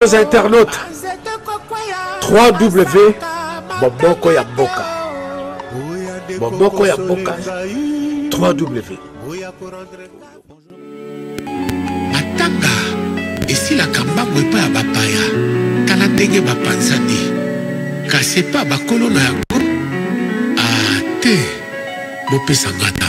Les internautes, 3W Boboko ya Boka. Boboko ya Boka, 3W. Matanga, et si la kamba mwe pa ya bapaya, tala ndenge bapanzani, kase pa bakolo na yango, te, bopesa ngata.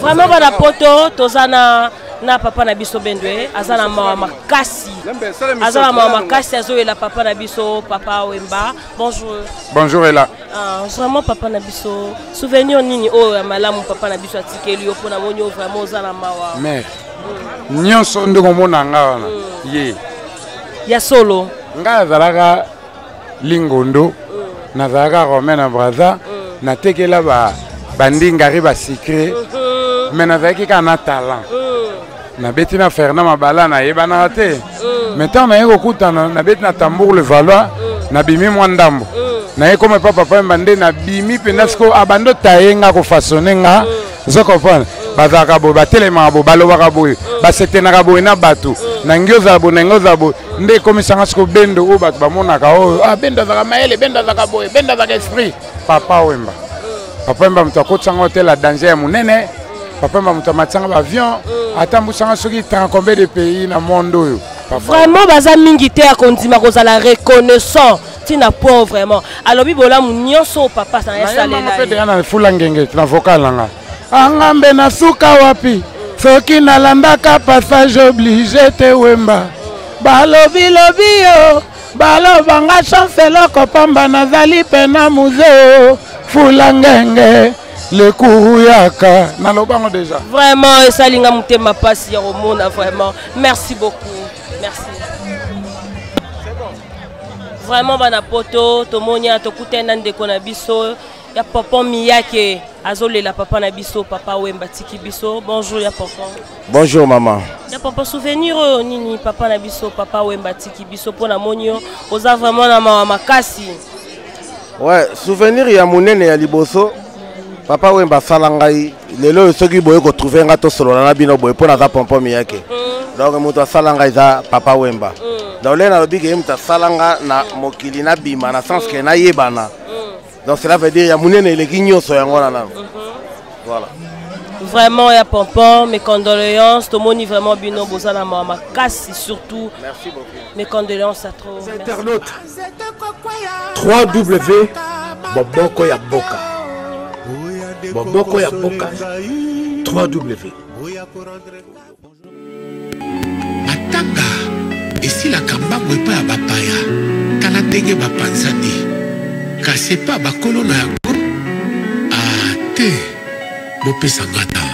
Vraiment bana poto tozana na papa na biso Bendwe azana mawa makasi azana mawa makasi azoyela papa na biso papa Wemba. Bonjour. Bonjour Ella. Vraiment papa na biso souvenir nini o ya malamu papa na biso atikeli yo pona monyo vraiment ozana mawa mais nyonso ndongo mona nga wana ye ya solo nga zalaka lingondo na zalaka Romain Braza na tekela ba bandingari ba secret mais n'avec qu'un talent. Na betina Fernand Mabala na yebana te. Maintenant na yeko kutana na betina tambour le Valois na bimi mwandambo. Na yeko comme papa mbande na bimi penasko abando tayenga ko façonnenga. Zo comprendre. Bazaka bo batelema bo balobaka bo ba setenaka bo na batu. Na ngioza bo na ngoza bo nde komisanga sko bendo o batu bamonaka o bendo zaka maele bendo zaka bo bendo zaka esprit papa Wemba. Papa Wemba mtakotanga hotel la danger ya munene. Papa m'a monté un avion. Attends, vous savez combien de pays dans le monde. Vraiment, baza mingité à kondima koza la reconnaissant. Tina point vraiment. Alors bibola munyo so papa ça installé là. On fait déjà na fulangenge na vocal là. Angambe na suka wapi. Soki na landaka passage obligé te Wemba. Balobi lobi yo. Balo banga chance loko pamba nazali pena museo. Fulangenge. Le Kouyaka, nalobango déjà. Vraiment, et ça linga mutema passe au monde vraiment. Merci beaucoup. Merci. Vraiment bana poto, tomonia tokutena ndeko na biso, ya papa Miyake, azole la papa na biso, papa Wemba tiki biso. Bonjour ya papa. Bonjour maman. Ya papa souvenir nini papa na biso, papa Wemba tiki biso pona monio, oza vraiment na mawa makasi. Ouais, souvenir ya munene ya liboso. Papa Wemba salangai lelo soki boye ko trouver ngato solo na bino boye pona za pompo Miyake. Donc muto salangai za papa Wemba. Donc là na lobi ke muta salanga na mokili na bima na sens que na yebana. Donc cela veut dire ya munene le kinyoso yango na nano. Voilà. Vraiment ya pompon, mes condoléances, tout moni vraiment bino bozala mama kasi surtout. Merci beaucoup. Mes condoléances à trop. Les internautes, 3W Boboko ya Boka. Boboko ya Boka, 3W. Matanga, et si la kamba mwe pa ya bapaya, tala ndenge bapanzani, kase pa bakolo na yango, te, bopesa ngata.